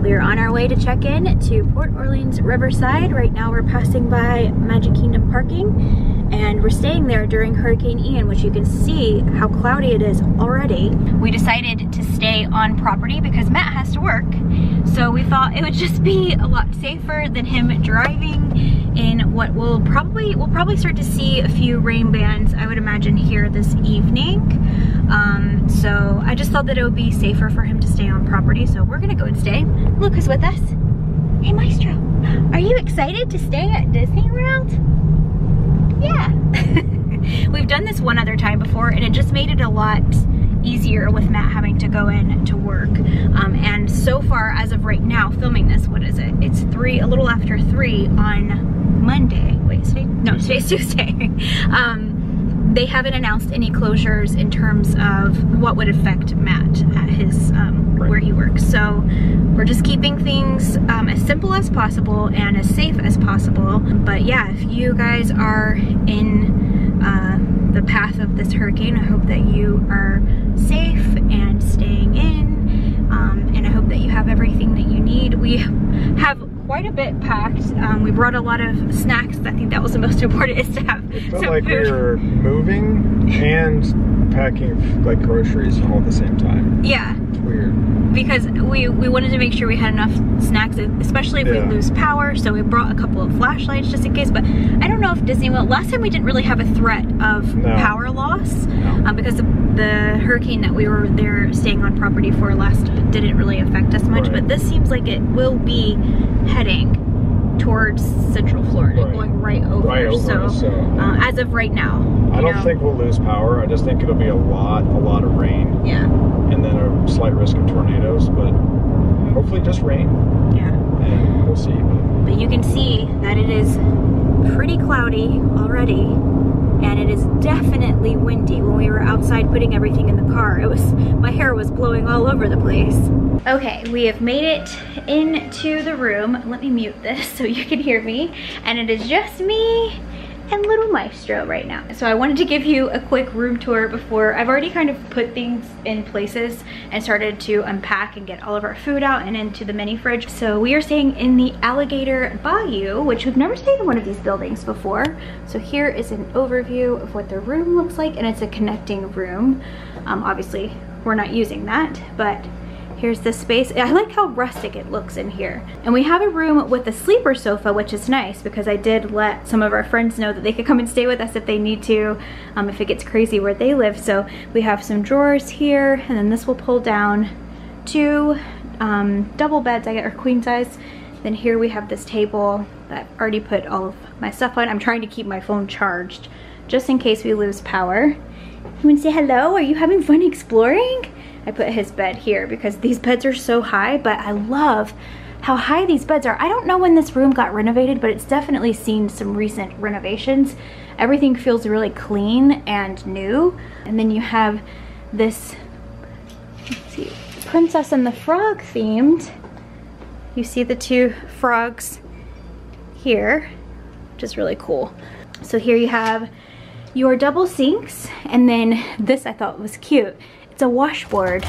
We are on our way to check in to Port Orleans Riverside. Right now we're passing by Magic Kingdom parking, and we're staying there during Hurricane Ian, which you can see how cloudy it is already. We decided to stay on property because Matt has to work, so we thought it would just be a lot safer than him driving in what we'll probably start to see a few rain bands, I would imagine, here this evening. So I just thought that it would be safer for him to stay on property, so we're gonna go and stay. Look who's with us. Hey Maestro, are you excited to stay at Disney World? Yeah. We've done this one other time before, and it just made it a lot easier with Matt having to go in to work. And so far, as of right now, filming this, what is it? It's a little after 3 on Monday. Wait, today's Tuesday. They haven't announced any closures in terms of what would affect Matt at his where he works. So we're just keeping things as simple as possible and as safe as possible. But yeah, if you guys are in the path of this hurricane, I hope that you are safe and staying in, and I hope that you have everything that you need. We have quite a bit packed. We brought a lot of snacks. I think that was the most important, is to have it felt some like food. We were moving and packing like groceries all at the same time. Yeah. It's weird. Because we wanted to make sure we had enough snacks, especially if we lose power, so we brought a couple of flashlights just in case. But I don't know if Disney World, last time we didn't really have a threat of power loss, because the hurricane that we were there staying on property for last didn't really affect us much. But this seems like it will be heading towards Central Florida, going right over. So as of right now, I don't think we'll lose power. I just think it'll be a lot of rain. Yeah. And then a slight risk of tornadoes, but hopefully just rain. Yeah. And we'll see. But you can see that it is pretty cloudy already, and it is definitely windy. When we were outside putting everything in the car, my hair was blowing all over the place. Okay, we have made it into the room. Let me mute this so you can hear me. And it is just me and little Maestro right now. So I wanted to give you a quick room tour before. I've already kind of put things in places and started to unpack and get all of our food out and into the mini fridge. So we are staying in the Alligator Bayou, which we've never stayed in one of these buildings before. So here is an overview of what the room looks like, and it's a connecting room. Obviously we're not using that, but here's the space. I like how rustic it looks in here. And we have a room with a sleeper sofa, which is nice because I did let some of our friends know that they could come and stay with us if they need to, if it gets crazy where they live. So we have some drawers here, and then this will pull down 2 double beds, or queen size. Then here we have this table that I've already put all of my stuff on. I'm trying to keep my phone charged just in case we lose power. You want to say hello? Are you having fun exploring? I put his bed here because these beds are so high, but I love how high these beds are. I don't know when this room got renovated, but it's definitely seen some recent renovations. Everything feels really clean and new. And then you have this, let's see, Princess and the Frog themed. You see the 2 frogs here, which is really cool. So here you have your double sinks, and then this I thought was cute. It's a washboard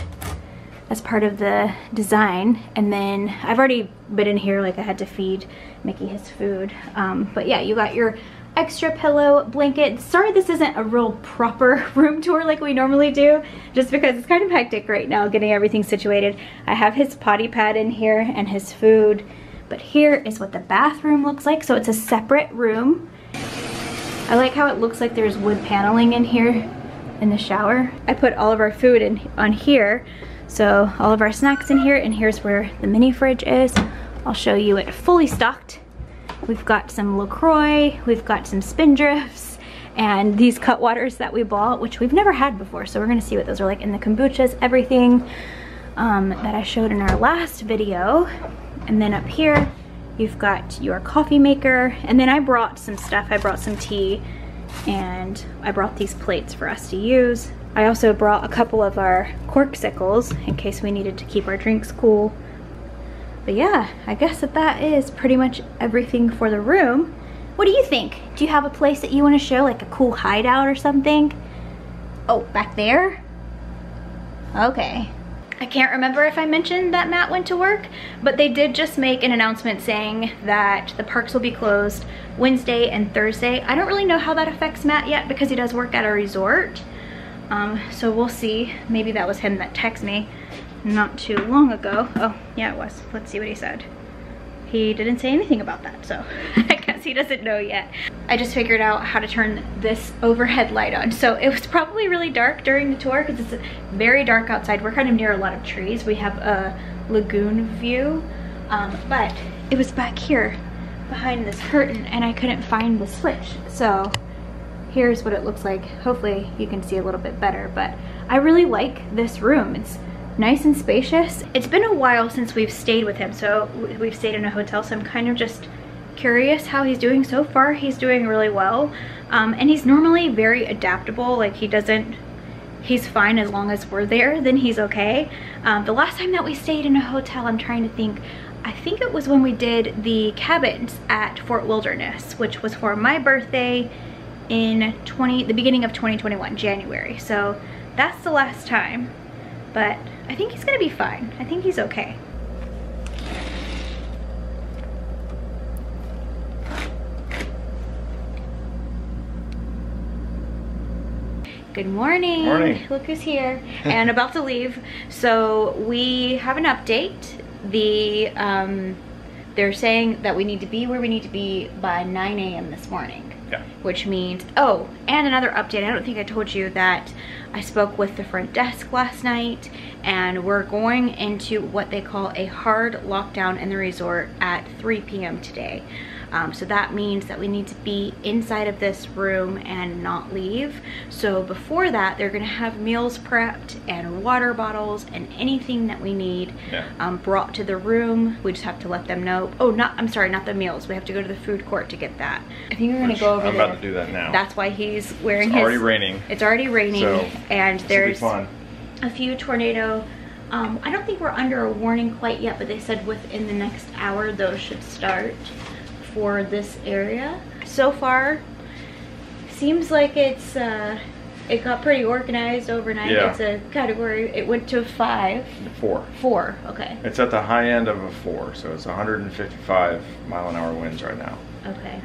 as part of the design, and then I've already been in here, like I had to feed Mickey his food. But yeah, you got your extra pillow blanket. Sorry this isn't a real proper room tour like we normally do, just because it's kind of hectic right now getting everything situated. I have his potty pad in here and his food, but here is what the bathroom looks like. So it's a separate room. I like how it looks like there's wood paneling in here in the shower. I put all of our food on here, so all of our snacks in here, and here's where the mini fridge is. I'll show you it fully stocked. We've got some LaCroix, we've got some Spindrifts, and these cut waters that we bought, which we've never had before, so we're gonna see what those are like, and the kombuchas, everything that I showed in our last video. And then up here you've got your coffee maker, and then I brought some stuff. I brought some tea, and I brought these plates for us to use. I also brought a couple of our corksicles in case we needed to keep our drinks cool. But yeah, I guess that is pretty much everything for the room. What do you think? Do you have a place that you want to show, like a cool hideout or something? Oh, back there? Okay. I can't remember if I mentioned that Matt went to work, but they did just make an announcement saying that the parks will be closed Wednesday and Thursday. I don't really know how that affects Matt yet because he does work at a resort. So we'll see. Maybe that was him that texted me not too long ago. Oh, yeah, it was. Let's see what he said. He didn't say anything about that, so I guess he doesn't know yet. I just figured out how to turn this overhead light on. So it was probably really dark during the tour because it's very dark outside. We're kind of near a lot of trees. We have a lagoon view, but it was back here behind this curtain and I couldn't find the switch. So here's what it looks like. Hopefully you can see a little bit better, but I really like this room. It's nice and spacious. It's been a while since we've stayed with him, so we've stayed in a hotel, so I'm kind of just curious how he's doing. So far he's doing really well, and he's normally very adaptable. Like he's fine as long as we're there, then he's okay. The last time that we stayed in a hotel, I'm trying to think, I think it was when we did the cabins at Fort Wilderness, which was for my birthday in the beginning of 2021, January. So that's the last time, but I think he's gonna be fine. I think he's okay. Good morning. Morning. Look who's here and about to leave. So we have an update. They're saying that we need to be where we need to be by 9 a.m. this morning. Yeah. Which means, oh, and another update. I don't think I told you that I spoke with the front desk last night and we're going into what they call a hard lockdown in the resort at 3 p.m. today. So that means that we need to be inside of this room and not leave. So before that, they're gonna have meals prepped and water bottles and anything that we need brought to the room. We just have to let them know. Oh, I'm sorry, not the meals. We have to go to the food court to get that. I think we're gonna go over there. I'm about to do that now. That's why he's wearing It's already raining. It's already raining, so and there's fun. a few tornado. I don't think we're under a warning quite yet, but they said within the next hour those should start for this area. So far seems like it's it got pretty organized overnight. Yeah. It's a category, it went to 5. 4, okay. It's at the high end of a 4, so it's 155 mile-an-hour winds right now. Okay.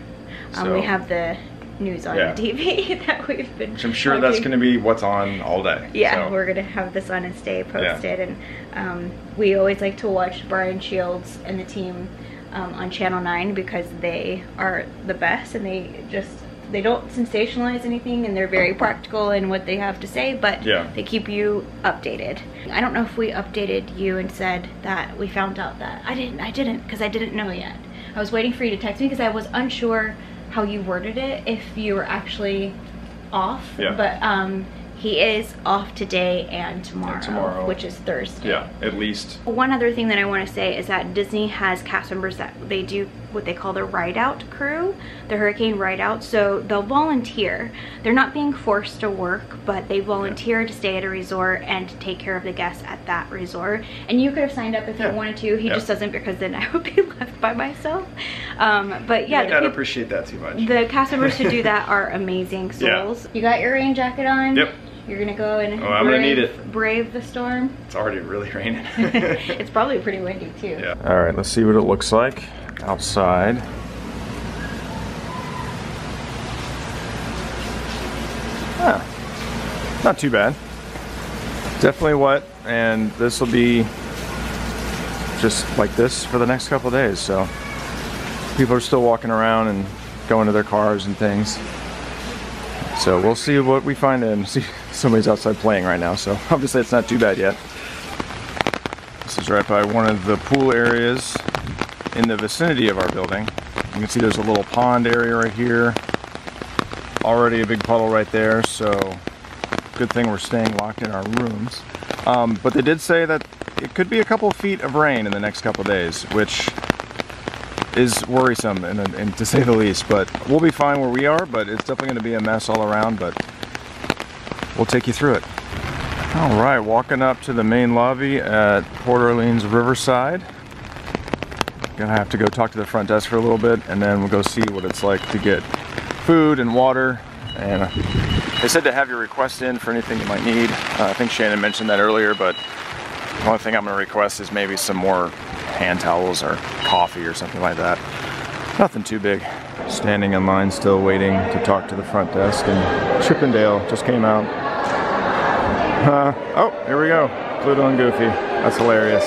So, we have the news on the TV that we've been I'm sure that's going to be what's on all day. Yeah, so. we're going to have this on and stay posted. And we always like to watch Brian Shields and the team on Channel 9 because they are the best, and they don't sensationalize anything, and they're very practical in what they have to say, but they keep you updated. I don't know if we updated you and said that we found out that I didn't because I didn't know yet. I was waiting for you to text me because I was unsure how you worded it, if you were actually off. But he is off today and tomorrow, which is Thursday. Yeah, at least. One other thing that I want to say is that Disney has cast members that they do what they call the ride-out crew, the hurricane ride-out. So they'll volunteer. They're not being forced to work, but they volunteer to stay at a resort and to take care of the guests at that resort. And you could have signed up if you wanted to. He just doesn't, because then I would be left by myself. But yeah, I don't appreciate that too much. The cast members who do that are amazing souls. You got your rain jacket on? Yep. You're gonna go and I'm gonna need it. Brave the storm. It's already really raining. It's probably pretty windy too. Yeah. All right, let's see what it looks like outside. Not too bad. Definitely wet, and this will be just like this for the next couple of days. So people are still walking around and going to their cars and things. So we'll see what we find, and see somebody's outside playing right now, so obviously it's not too bad yet. This is right by one of the pool areas in the vicinity of our building. You can see there's a little pond area right here. Already a big puddle right there, so good thing we're staying locked in our rooms. But they did say that it could be a couple feet of rain in the next couple days, which is worrisome and to say the least, but we'll be fine where we are, but it's definitely going to be a mess all around, but we'll take you through it. All right, walking up to the main lobby at Port Orleans Riverside. Gonna have to go talk to the front desk for a little bit, and then we'll go see what it's like to get food and water. And they said to have your request in for anything you might need. I think Shannon mentioned that earlier, but The only thing I'm gonna request is maybe some more hand towels or coffee or something like that. Nothing too big. Standing in line still waiting to talk to the front desk, and Chippendale just came out. Oh, here we go. Pluto and Goofy. That's hilarious.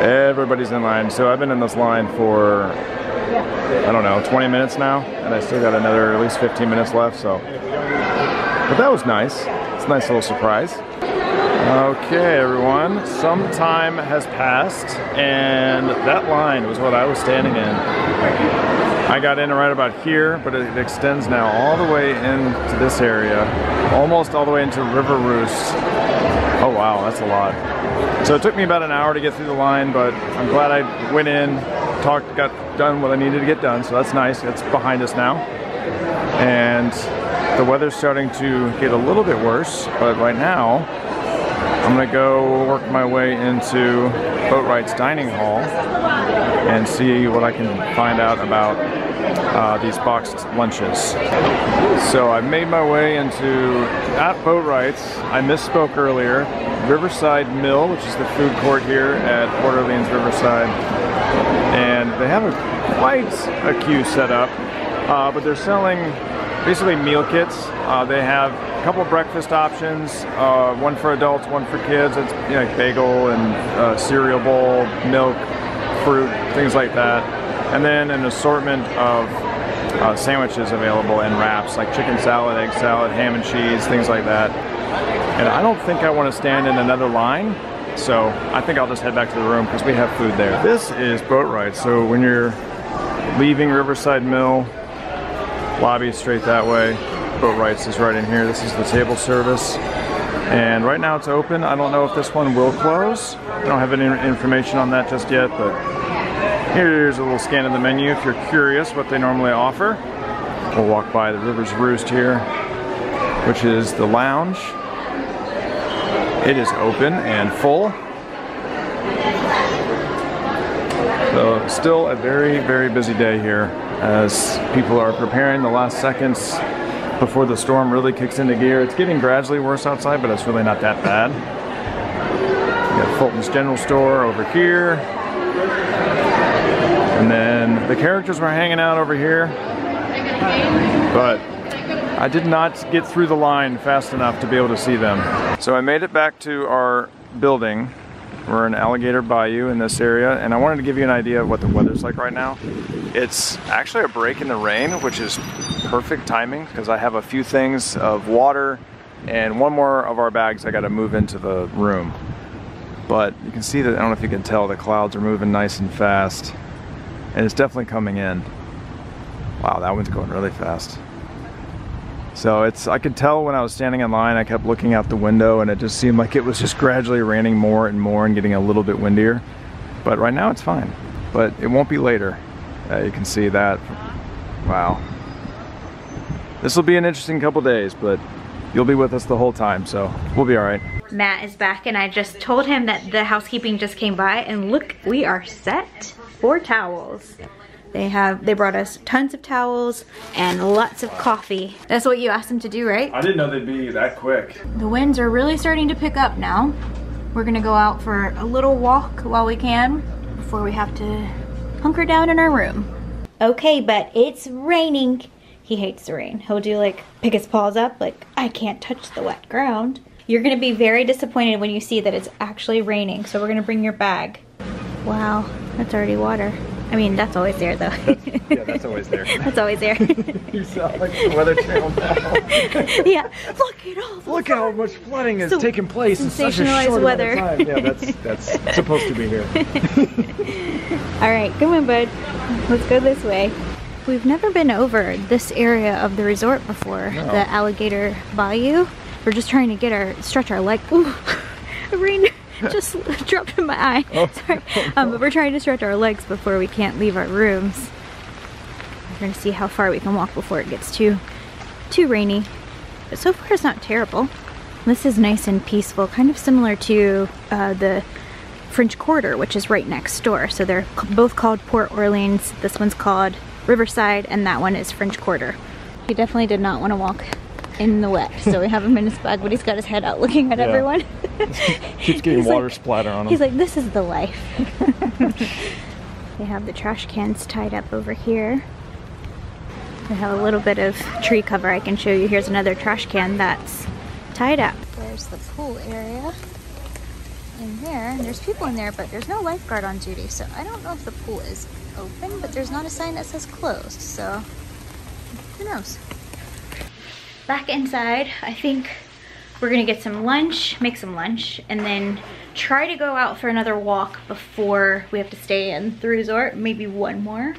Everybody's in line. So I've been in this line for, I don't know, 20 minutes now, and I still got another at least 15 minutes left, so. But that was nice. It's a nice little surprise. Okay, everyone, some time has passed, and that line was what I was standing in. I got in right about here, but it extends now all the way into this area, almost all the way into River Roost. Oh wow, that's a lot. So it took me about an hour to get through the line, but I'm glad I went in, talked, got done what I needed to get done, so that's nice. It's behind us now. And the weather's starting to get a little bit worse, but right now, I'm gonna go work my way into Boatwright's dining hall and see what I can find out about these boxed lunches. So I made my way into, at Boatwright's, I misspoke earlier, Riverside Mill, which is the food court here at Port Orleans Riverside. And they have quite a queue set up, but they're selling basically meal kits. They have a couple of breakfast options, one for adults, one for kids. It's like bagel and cereal bowl, milk, fruit, things like that. And then an assortment of sandwiches available and wraps, like chicken salad, egg salad, ham and cheese, things like that. And I don't think I want to stand in another line, so I think I'll just head back to the room because we have food there. This is Boatwright, so when you're leaving Riverside Mill, lobby is straight that way. Boatwright's is right in here. This is the table service. And right now it's open. I don't know if this one will close. I don't have any information on that just yet, but here's a little scan of the menu if you're curious what they normally offer. We'll walk by the River's Roost here, which is the lounge. It is open and full. So still a very, very busy day here as people are preparing the last seconds before the storm really kicks into gear. It's getting gradually worse outside, but it's really not that bad. We got Fulton's General Store over here. And then the characters were hanging out over here. But I did not get through the line fast enough to be able to see them. So I made it back to our building. We're in Alligator Bayou in this area, and I wanted to give you an idea of what the weather's like right now. It's actually a break in the rain, which is perfect timing because I have a few things of water and one more of our bags I got to move into the room. But you can see that, I don't know if you can tell, the clouds are moving nice and fast, and it's definitely coming in. Wow, that one's going really fast. So I could tell when I was standing in line, I kept looking out the window and it just seemed like it was just gradually raining more and more and getting a little bit windier. But right now it's fine, but it won't be later. You can see that. Wow. This will be an interesting couple days, but you'll be with us the whole time, so we'll be all right. Matt is back and I just told him that the housekeeping just came by, and look, we are set for towels. They brought us tons of towels and lots of coffee. That's what you asked them to do, right? I didn't know they'd be that quick. The winds are really starting to pick up now. We're gonna go out for a little walk while we can before we have to hunker down in our room. Okay, but it's raining. He hates the rain. He'll do like, pick his paws up, like, I can't touch the wet ground. You're gonna be very disappointed when you see that it's actually raining, so we're gonna bring your bag. Wow, that's already water. I mean, that's always there though. Yeah, that's always there. That's always there. You sound like the Weather Channel now. Yeah, look at all the Look how much flooding has taken place in such a sensationalized short weather. amount of time. Yeah, that's supposed to be here. All right, come on, bud. Let's go this way. We've never been over this area of the resort before, No. the Alligator Bayou. We're just trying to stretch our leg. Ooh, the rain just dropped in my eye. Oh. Sorry. But we're trying to stretch our legs before we can't leave our rooms. We're gonna see how far we can walk before it gets too rainy. But so far it's not terrible. This is nice and peaceful, kind of similar to the French Quarter, which is right next door. So they're both called Port Orleans. This one's called Riverside, and that one is French Quarter. He definitely did not want to walk in the wet. So we have him in his bag, but he's got his head out looking at everyone. Keeps getting water splatter on him. He's like, this is the life. They have the trash cans tied up over here. We have a little bit of tree cover I can show you. Here's another trash can that's tied up. There's the pool area in there. There's people in there, but there's no lifeguard on duty, so I don't know if the pool is open, but there's not a sign that says closed, so who knows. Back inside, I think we're gonna get some lunch, make some lunch, and then try to go out for another walk before we have to stay in the resort, maybe one more.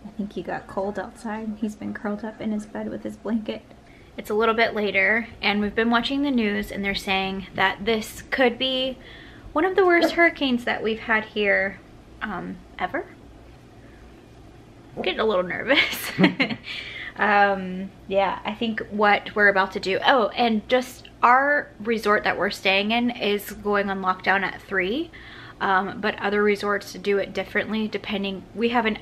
I think he got cold outside. He's been curled up in his bed with his blanket. It's a little bit later, and we've been watching the news, and they're saying that this could be one of the worst hurricanes that we've had here ever. I'm getting a little nervous. Yeah, I think what we're about to do, oh, and just our resort that we're staying in is going on lockdown at 3, but other resorts do it differently depending. We have an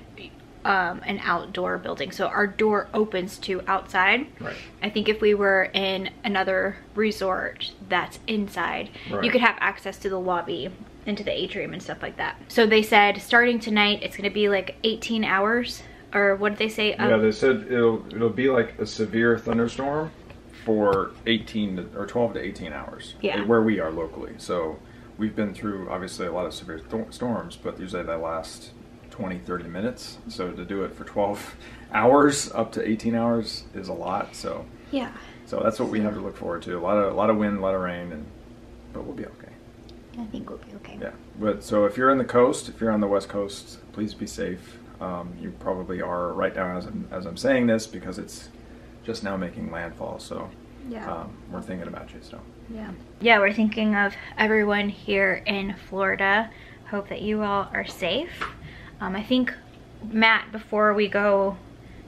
outdoor building, so our door opens to outside. Right. I think if we were in another resort that's inside, right, you could have access to the lobby, into the atrium and stuff like that. So they said starting tonight it's going to be like 18 hours, or what did they say? Yeah, they said it'll be like a severe thunderstorm for 12 to 18 hours. Yeah. Where we are locally. So we've been through obviously a lot of severe storms, but usually they last 20-30 minutes. So to do it for 12 hours up to 18 hours is a lot. So yeah. So that's what we have to look forward to. A lot of wind, a lot of rain, but we'll be okay. I think we'll be okay. Yeah. But so if you're on the coast, if you're on the West Coast, please be safe. You probably are right now as I'm saying this, because it's just now making landfall. So yeah, we're thinking about you. So yeah, we're thinking of everyone here in Florida. Hope that you all are safe. I think, Matt, before we go,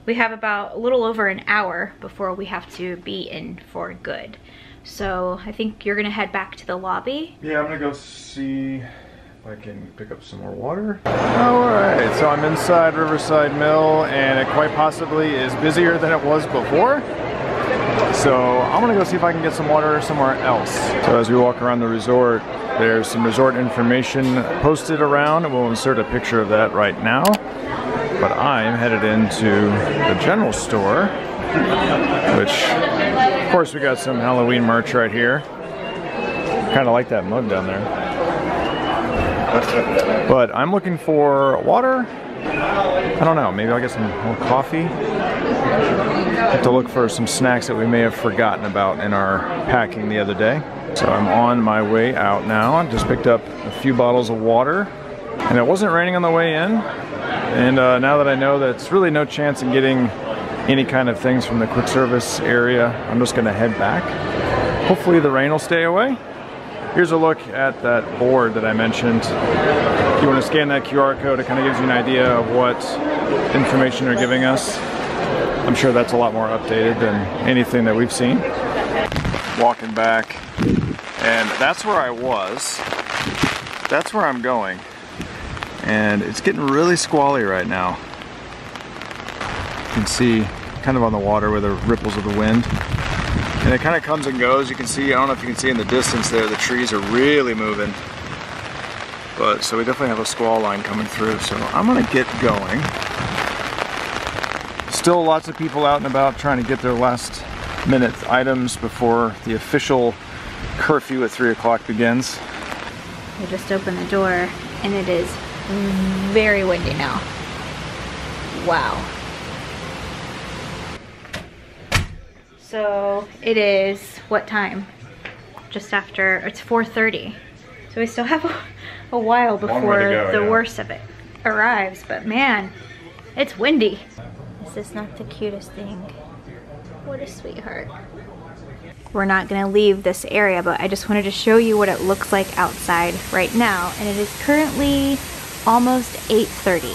we have about a little over an hour before we have to be in for good. So I think you're gonna head back to the lobby. Yeah, I'm gonna go see if I can pick up some more water. Alright, so I'm inside Riverside Mill, and it quite possibly is busier than it was before. So I'm gonna go see if I can get some water somewhere else. So as we walk around the resort, there's some resort information posted around, and we'll insert a picture of that right now. But I'm headed into the general store, which, of course, we got some Halloween merch right here. Kind of like that mug down there. But I'm looking for water. I don't know, maybe I'll get some more coffee. Have to look for some snacks that we may have forgotten about in our packing the other day. So I'm on my way out now. I just picked up a few bottles of water, and it wasn't raining on the way in. And now that I know that it's really no chance in getting any kind of things from the quick service area, I'm just gonna head back. Hopefully the rain will stay away. Here's a look at that board that I mentioned. If you want to scan that QR code, it kind of gives you an idea of what information they're giving us. I'm sure that's a lot more updated than anything that we've seen. Walking back, and that's where I was. That's where I'm going. And it's getting really squally right now. You can see kind of on the water with the ripples of the wind. And it kind of comes and goes. You can see, I don't know if you can see in the distance there, the trees are really moving. But so we definitely have a squall line coming through. So I'm gonna get going. Still lots of people out and about trying to get their last minute items before the official curfew at 3 o'clock begins. I just opened the door, and it is very windy now. Wow. So it is, what time? Just after, it's 4:30. So we still have a while before the worst of it arrives, but man, it's windy. This is not the cutest thing. What a sweetheart. We're not gonna leave this area, but I just wanted to show you what it looks like outside right now, and it is currently almost 8:30.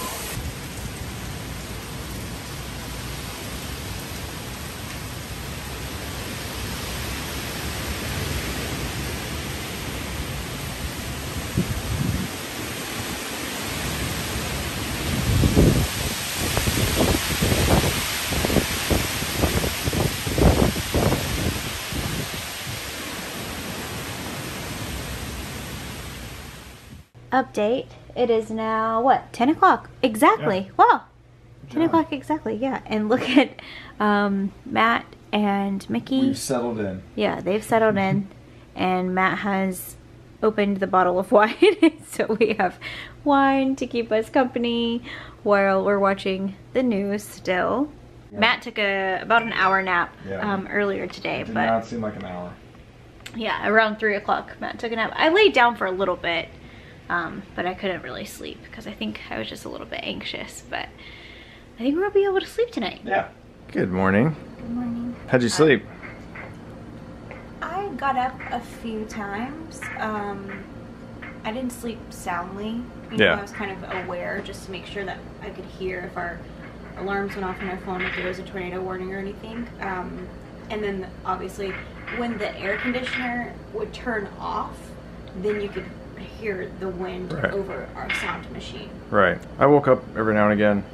update. It is now, what, 10 o'clock? Exactly. Yeah. Wow. 10 o'clock exactly, yeah. And look at Matt and Mickey. We've settled in. Yeah, they've settled in. And Matt has opened the bottle of wine. So we have wine to keep us company while we're watching the news still. Yeah. Matt took about an hour nap earlier today. It did not seem like an hour. Yeah, around 3 o'clock Matt took a nap. I laid down for a little bit, but I couldn't really sleep because I think I was just a little bit anxious. But I think we'll be able to sleep tonight. Yeah. Good morning. Good morning. How'd you sleep? I got up a few times. I didn't sleep soundly. You know, I was kind of aware just to make sure that I could hear if our alarms went off on our phone, if there was a tornado warning or anything. And then obviously when the air conditioner would turn off, then you could hear the wind over our sound machine. Right. I woke up every now and again.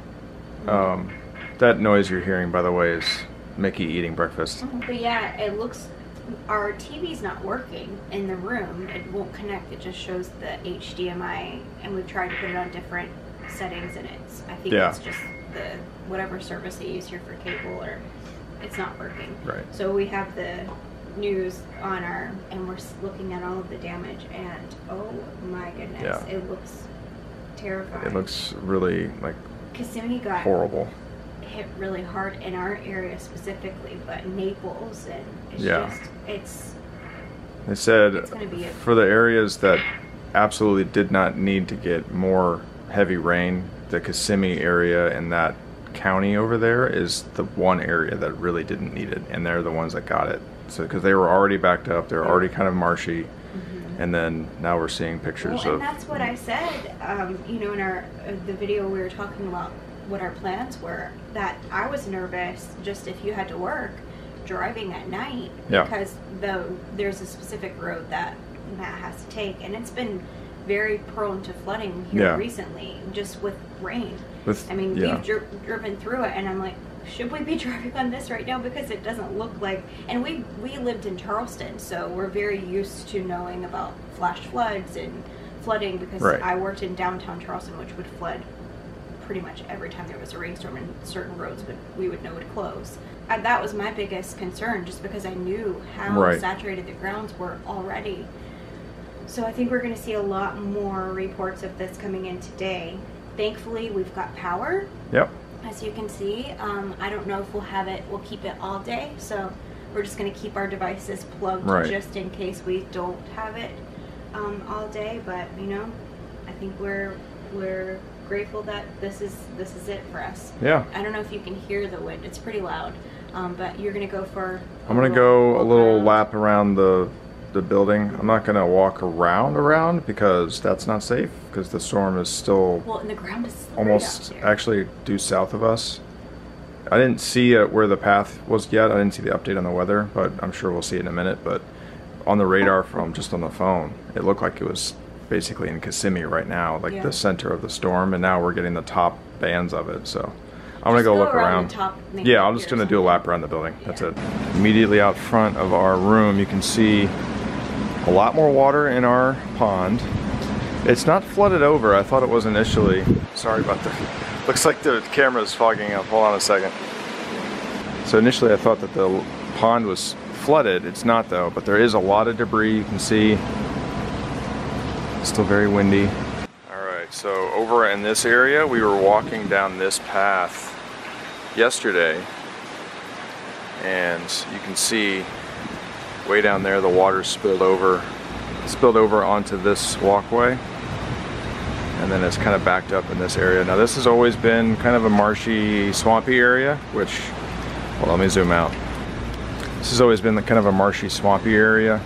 That noise you're hearing, by the way, is Mickey eating breakfast. But yeah, it looks, our TV's not working in the room. It won't connect. It just shows the HDMI, and we've tried to put it on different settings, and I think it's just the whatever service they use here for cable, or it's not working. Right. So we have the news on and we're looking at all of the damage, and oh my goodness, it looks terrifying. It looks really like Kissimmee got horrible. Hit really hard in our area specifically, but Naples, and it's they said it's gonna be for the areas that absolutely did not need to get more heavy rain, the Kissimmee area and that county over there is the one area that really didn't need it, and they're the ones that got it. So because they were already backed up, they're already kind of marshy, and then now we're seeing pictures of. And that's what I said. You know, in the video we were talking about what our plans were. That I was nervous just if you had to work driving at night because there's a specific road that Matt has to take, and it's been very prone to flooding here recently, just with rain. I mean, we've driven through it, and I'm like, should we be driving on this right now? Because it doesn't look like, and we lived in Charleston, so we're very used to knowing about flash floods and flooding, because I worked in downtown Charleston, which would flood pretty much every time there was a rainstorm, and certain roads we would know would close. That was my biggest concern, just because I knew how saturated the grounds were already. So I think we're going to see a lot more reports of this coming in today. Thankfully, we've got power. Yep. As you can see, I don't know if we'll keep it all day, so we're just going to keep our devices plugged just in case we don't have it all day. But you know, I think we're grateful that this is it for us. Yeah. I don't know if you can hear the wind; it's pretty loud. But you're going to go for. I'm going to go a little lap around the building. I'm not going to walk around because that's not safe, because the storm is still and the ground is almost actually due south of us. I didn't see where the path was yet. I didn't see the update on the weather, but I'm sure we'll see it in a minute. But on the radar from just on the phone, it looked like it was basically in Kissimmee right now, like the center of the storm, and now we're getting the top bands of it. So I'm gonna go look around. Yeah, I'm just gonna do a lap around the building. That's it. Immediately out front of our room, you can see a lot more water in our pond. It's not flooded over. I thought it was initially. Sorry about that. Looks like the camera's fogging up. Hold on a second. So initially I thought that the pond was flooded. It's not though, but there is a lot of debris. You can see it's still very windy. All right, so over in this area, we were walking down this path yesterday, and you can see way down there the water spilled over onto this walkway, and then it's kind of backed up in this area. Now this has always been kind of a marshy, swampy area, which, well, let me zoom out. This has always been kind of a marshy, swampy area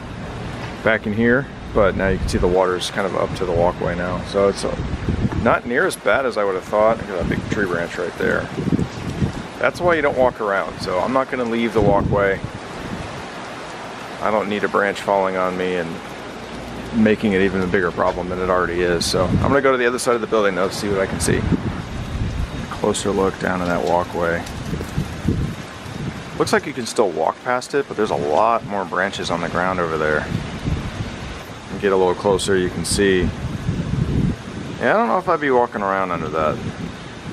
back in here, but now you can see the water's kind of up to the walkway now. So it's not near as bad as I would have thought. Look at that big tree branch right there. That's why you don't walk around. So I'm not gonna leave the walkway. I don't need a branch falling on me and making it even a bigger problem than it already is. So I'm gonna go to the other side of the building though to see what I can see. Closer look down in that walkway. Looks like you can still walk past it, but there's a lot more branches on the ground over there. And get a little closer, you can see Yeah, I don't know if I'd be walking around under that.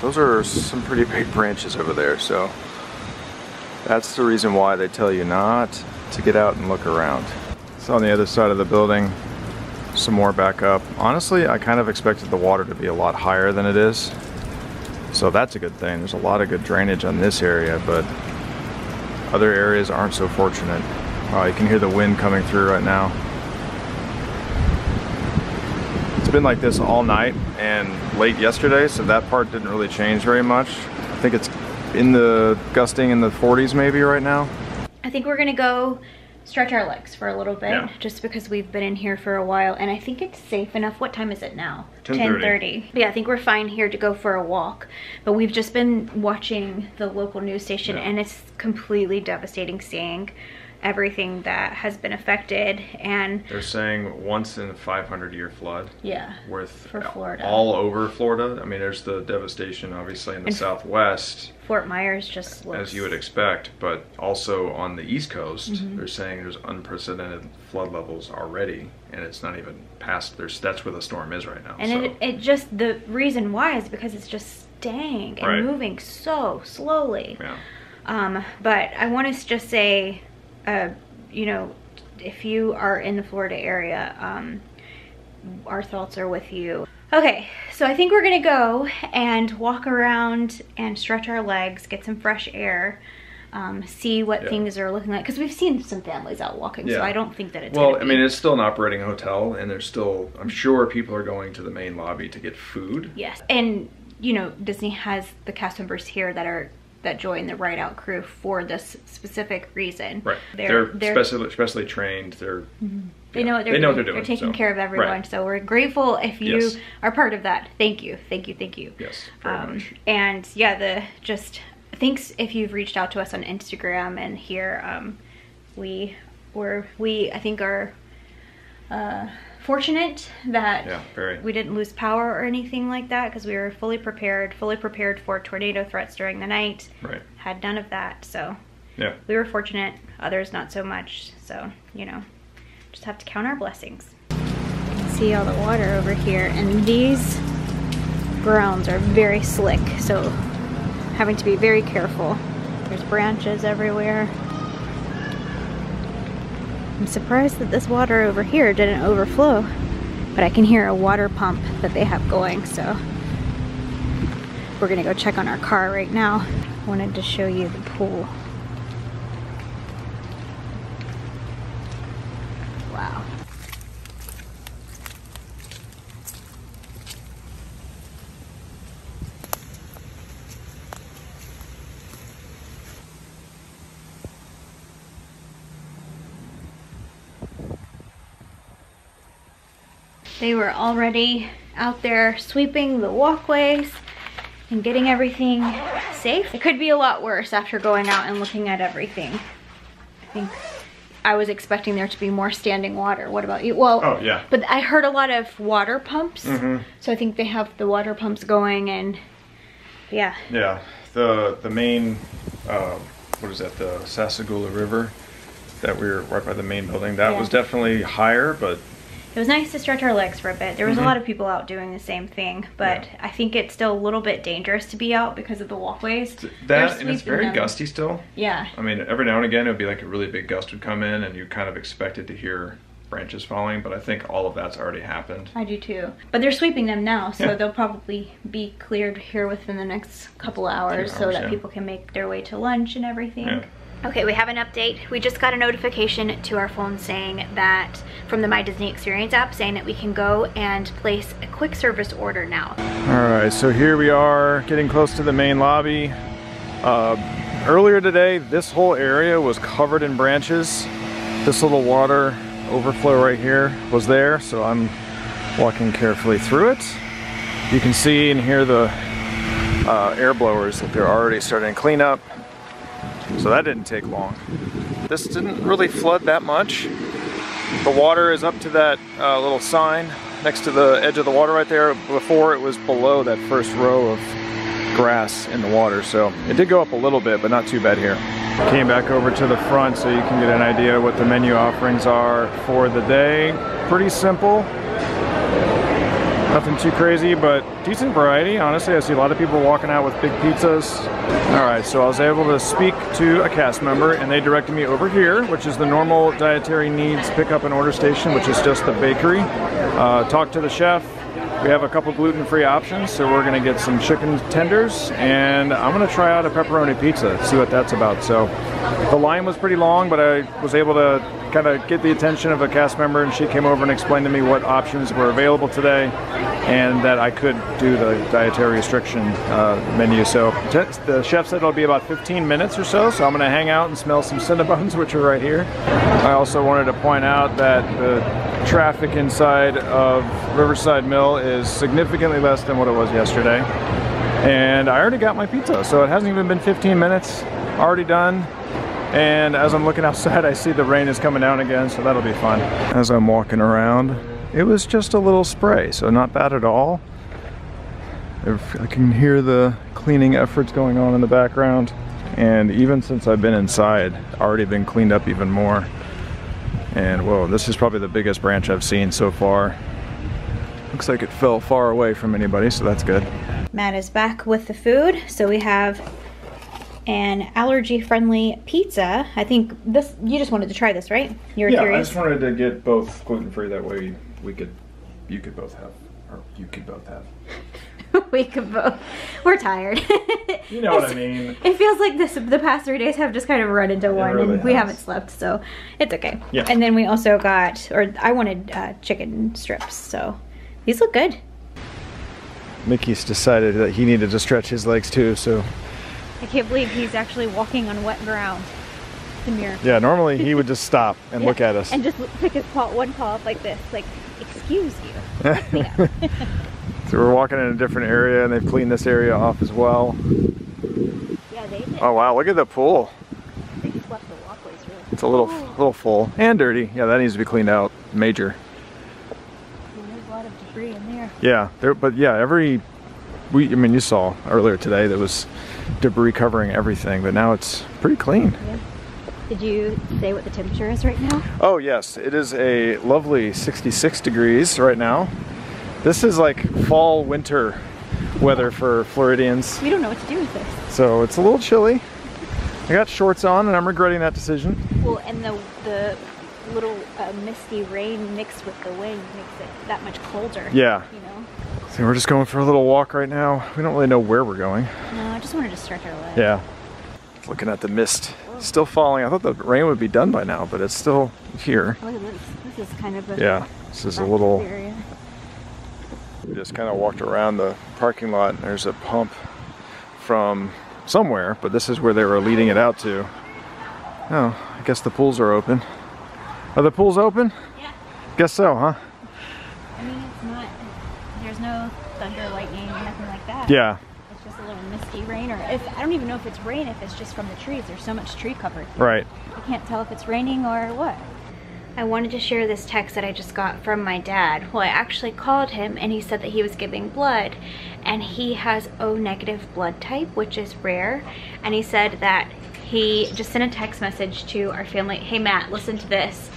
Those are some pretty big branches over there, so that's the reason why they tell you not to get out and look around. So on the other side of the building, some more back up. Honestly, I kind of expected the water to be a lot higher than it is. So that's a good thing. There's a lot of good drainage on this area, but other areas aren't so fortunate. Wow, you can hear the wind coming through right now. It's been like this all night and late yesterday, so that part didn't really change very much. I think it's in the gusting in the 40s maybe right now. I think we're gonna go stretch our legs for a little bit, yeah, just because we've been in here for a while, and I think it's safe enough. What time is it now? 10:30. Yeah, I think we're fine here to go for a walk, but we've just been watching the local news station, yeah, and it's completely devastating seeing everything that has been affected. And they're saying once in a 500-year flood. Yeah, for Florida. All over Florida. I mean, there's the devastation obviously in the southwest. Fort Myers just looks, as you would expect, but also on the East Coast, they're saying there's unprecedented flood levels already, and it's not even past. That's where the storm is right now. And so it just, the reason why is because it's just staying and moving so slowly. Yeah. But I want to just say, you know, if you are in the Florida area, our thoughts are with you. Okay, so I think we're gonna go and walk around and stretch our legs, get some fresh air, see what things are looking like, because we've seen some families out walking, so I don't think that it's I mean, it's still an operating hotel, and there's still, I'm sure people are going to the main lobby to get food. Yes, and you know, Disney has the cast members here that join the ride out crew for this specific reason. Right. They're specially trained. They know what they're doing. They're taking care of everyone. So we're grateful if you are part of that. Thank you. Thank you. Thank you. Yes, very much. And yeah, thanks if you've reached out to us on Instagram and here. We I think are fortunate that we didn't lose power or anything like that, because we were fully prepared for tornado threats during the night. Right. Had none of that, so yeah, we were fortunate. Others not so much, so you know, just have to count our blessings. You can see all the water over here, and these grounds are very slick, so having to be very careful. There's branches everywhere. I'm surprised that this water over here didn't overflow, but I can hear a water pump that they have going, so we're gonna go check on our car right now. I wanted to show you the pool. Wow. They were already out there sweeping the walkways and getting everything safe. It could be a lot worse after going out and looking at everything. I think I was expecting there to be more standing water. What about you? Well, oh yeah. But I heard a lot of water pumps. So I think they have the water pumps going, and yeah. Yeah, the main, what is that, the Sassagoula River that we were right by the main building, that was definitely higher, but it was nice to stretch our legs for a bit. There was a lot of people out doing the same thing, but I think it's still a little bit dangerous to be out because of the walkways. That, and it's very gusty still. Yeah. I mean, every now and again it would be like a really big gust would come in and you kind of expected to hear branches falling, but I think all of that's already happened. I do too. But they're sweeping them now, so they'll probably be cleared here within the next couple hours so that people can make their way to lunch and everything. Yeah. Okay, we have an update. We just got a notification to our phone saying that, from the My Disney Experience app, saying that we can go and place a quick service order now. Alright, so here we are getting close to the main lobby. Earlier today, this whole area was covered in branches. This little water overflow right here was there, so I'm walking carefully through it. You can see and hear the air blowers that they're already starting to clean up. So that didn't take long. This didn't really flood that much. The water is up to that little sign next to the edge of the water right there. Before, it was below that first row of grass in the water. So it did go up a little bit, but not too bad here. Came back over to the front so you can get an idea what the menu offerings are for the day. Pretty simple. Nothing too crazy, but decent variety. Honestly, I see a lot of people walking out with big pizzas. All right, so I was able to speak to a cast member and they directed me over here, which is the normal dietary needs pickup and order station, which is just the bakery. Talked to the chef. We have a couple gluten-free options, so we're gonna get some chicken tenders and I'm gonna try out a pepperoni pizza, see what that's about. So the line was pretty long, but I was able to kind of get the attention of a cast member and she came over and explained to me what options were available today and that I could do the dietary restriction menu. So the chef said it'll be about 15 minutes or so, so I'm gonna hang out and smell some Cinnabons, which are right here. I also wanted to point out that the traffic inside of Riverside Mill is significantly less than what it was yesterday. And I already got my pizza, so it hasn't even been 15 minutes, already done. And as I'm looking outside, I see the rain is coming down again, so that'll be fun. As I'm walking around, it was just a little spray, so not bad at all. I can hear the cleaning efforts going on in the background. And even since I've been inside, already been cleaned up even more. And whoa, this is probably the biggest branch I've seen so far. Looks like it fell far away from anybody, so that's good. Matt is back with the food, so we have an allergy-friendly pizza. I think this, you just wanted to try this, right? You were curious? I just wanted to get both gluten-free, that way you could both have. We could both. We're tired. You know what I mean. It feels like the past 3 days have just kind of run into one, really and we has. haven't slept, so it's okay. Yeah. And then we also got, or I wanted chicken strips, so these look good. Mickey's decided that he needed to stretch his legs too, so. I can't believe he's actually walking on wet ground. It's a miracle. Yeah, normally he would just stop and look at us. And just pick his paw, one paw up like this, like, excuse you. Yeah. So we're walking in a different area and they've cleaned this area off as well. Yeah, they did. Oh wow, look at the pool. They just left the walkways really. It's a little full and dirty. Yeah, that needs to be cleaned out, major. Well, there's a lot of debris in there. Yeah, but yeah, I mean, you saw earlier today there was debris covering everything, but now it's pretty clean. Yeah. Did you say what the temperature is right now? Oh yes, it is a lovely 66 degrees right now. This is like fall winter weather for Floridians. We don't know what to do with this. So it's a little chilly. I got shorts on and I'm regretting that decision. Well, and the little misty rain mixed with the wind makes it that much colder. Yeah. You know? So we're just going for a little walk right now. We don't really know where we're going. No, I just wanted to stretch our legs. Yeah. Looking at the mist. Still falling. I thought the rain would be done by now, but it's still here. Look at this. This is kind of a Yeah. This is a little... area. We just kind of walked around the parking lot and there's a pump from somewhere, but this is where they were leading it out to. Oh, I guess the pools are open. Are the pools open? Yeah. Guess so, huh? I mean, it's not, there's no thunder, lightning, nothing like that. Yeah. It's just a little misty rain, or if, I don't even know if it's rain, if it's just from the trees. There's so much tree cover. Right. You can't tell if it's raining or what. I wanted to share this text that I just got from my dad. Well, I actually called him and he said that he was giving blood and he has O negative blood type, which is rare. And he said that he just sent a text message to our family. Hey Matt, listen to this.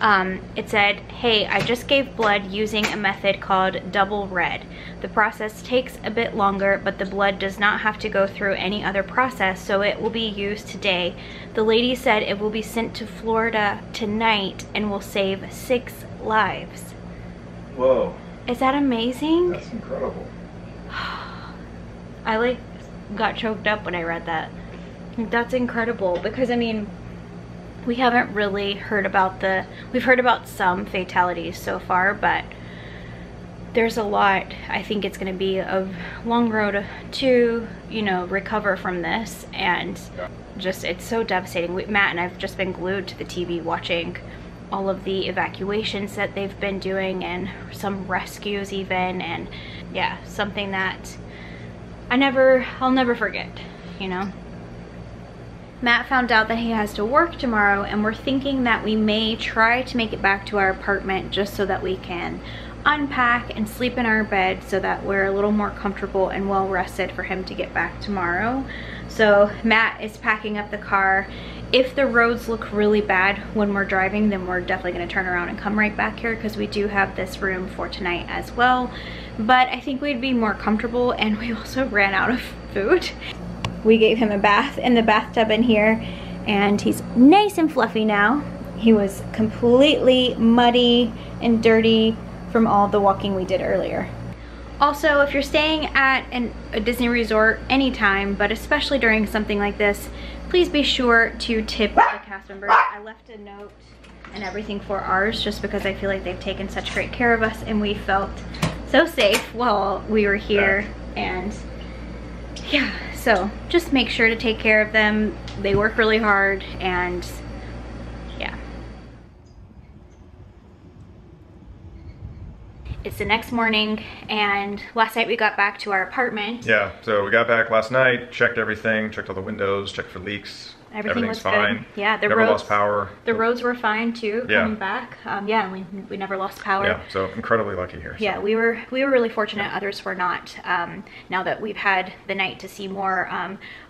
It said, hey, I just gave blood using a method called double red. The process takes a bit longer, but the blood does not have to go through any other process, so it will be used today. The lady said it will be sent to Florida tonight and will save 6 lives. Whoa. Is that amazing? That's incredible. I like got choked up when I read that. That's incredible because I mean, we haven't really heard about we've heard about some fatalities so far, but there's a lot. I think it's going to be a long road to, you know, recover from this, and just, it's so devastating. Matt and I've just been glued to the TV watching all of the evacuations that they've been doing and some rescues even, and yeah, something that I'll never forget, you know. Matt found out that he has to work tomorrow, and we're thinking that we may try to make it back to our apartment just so that we can unpack and sleep in our bed so that we're a little more comfortable and well rested for him to get back tomorrow. So Matt is packing up the car. If the roads look really bad when we're driving, then we're definitely going to turn around and come right back here because we do have this room for tonight as well. But I think we'd be more comfortable, and we also ran out of food. We gave him a bath in the bathtub in here, and he's nice and fluffy now. He was completely muddy and dirty from all the walking we did earlier. Also, if you're staying at a Disney resort anytime, but especially during something like this, please be sure to tip the cast members. I left a note and everything for ours just because I feel like they've taken such great care of us and we felt so safe while we were here. And yeah, so just make sure to take care of them. They work really hard, and yeah. It's the next morning, and last night we got back to our apartment. Yeah, so we got back last night, checked everything, checked all the windows, checked for leaks. Everything's fine. Good. Yeah, the never roads lost power. The roads were fine too, yeah. Coming back. Yeah, we never lost power. Yeah, so incredibly lucky here. Yeah, so. we were really fortunate. Others were not. Now that we've had the night to see more,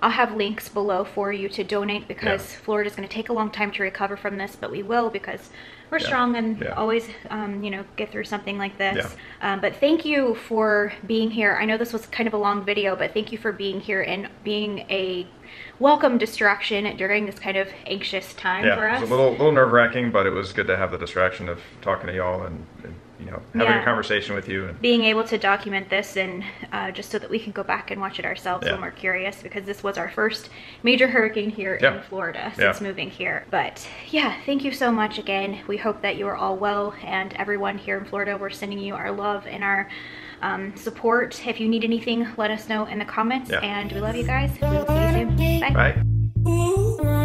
I'll have links below for you to donate because Florida's going to take a long time to recover from this, but we will because we're strong and always, you know, get through something like this. But thank you for being here. I know this was kind of a long video, but thank you for being here and being a welcome distraction during this kind of anxious time for us. It was a little nerve-wracking, but it was good to have the distraction of talking to y'all and you know, having a conversation with you. And being able to document this and just so that we can go back and watch it ourselves when we're curious, because this was our first major hurricane here in Florida since moving here. But yeah, thank you so much again. We hope that you are all well, and everyone here in Florida, we're sending you our love and our support. If you need anything, let us know in the comments, and we love you guys. We will see you soon. Bye. Bye.